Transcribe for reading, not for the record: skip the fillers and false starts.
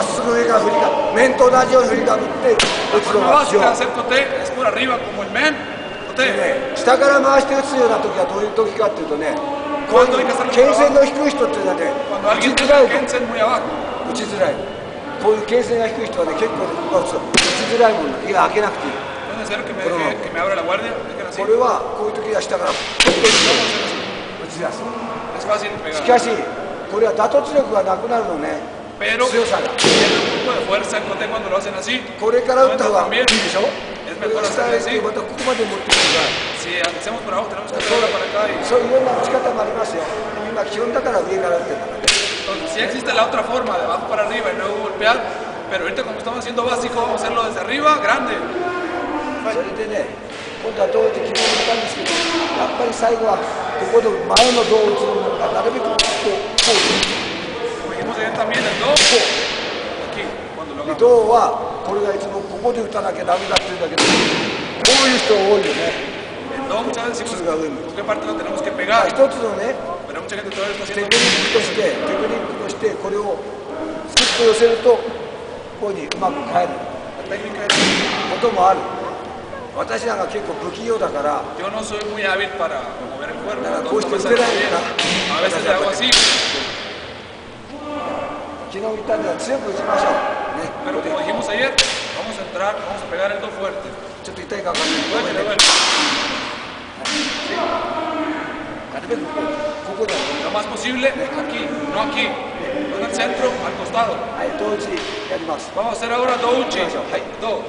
まっすぐ上から振りか面と同じように振りかぶって打つのが必要。下から回して打つような時はどういう時かっていうとね、こういう牽線の低い人っていうのはね、打ちづらい。打ちづらい。こういう牽線が低い人はね、結構打ちづらいもんだ。今開けなくていい。これはこういう時は下から打ち出す。しかしこれは打突力がなくなるのね。強さが。これから打った方がいいでしょ。これが下へ行ってまたここまで持ってくるから。そういういろんな打ち方もありますよ。今基本だから上から打ってるんだから。Sí existe la otra forma, de abajo para arriba y luego golpear, pero ahorita como estamos haciendo básico, vamos a hacerlo desde arriba, grande. それでね、今度はどうって決めたんですけど、やっぱり最後はここで前の胴を打つのがなるべくこうdijimos ayer también el do, aquí, cuando lo で胴はこれがいつもここで打たなきゃダメだって言うんだけど、こういう人多いよね。el do muchas veces decimos con qué parte lo tenemos que pegar, 一つのね、 pero mucha gente todavía está テク haciendo ニックとしてこれをスッと寄せるとこういうふうにうまく返る la técnica. こともある。私なんか結構不器用だから、 Yo no soy muy hábil para mover el cuerpo, だからこう entonces して no 打 me てない sale か bien. ら、 A veces le hago así, 昨日言ったんでは強く打ちましょうね。 pero como dijimos ayer, vamos a entrar, vamos a pegar el do fuerte. ちょっと痛いか分かんない。 Duele, duele. なるべくここで Lo más posible aquí, no aquí, no en el centro, al costado. はい、同時やります。 Vamos a hacer ahora do uchi, do.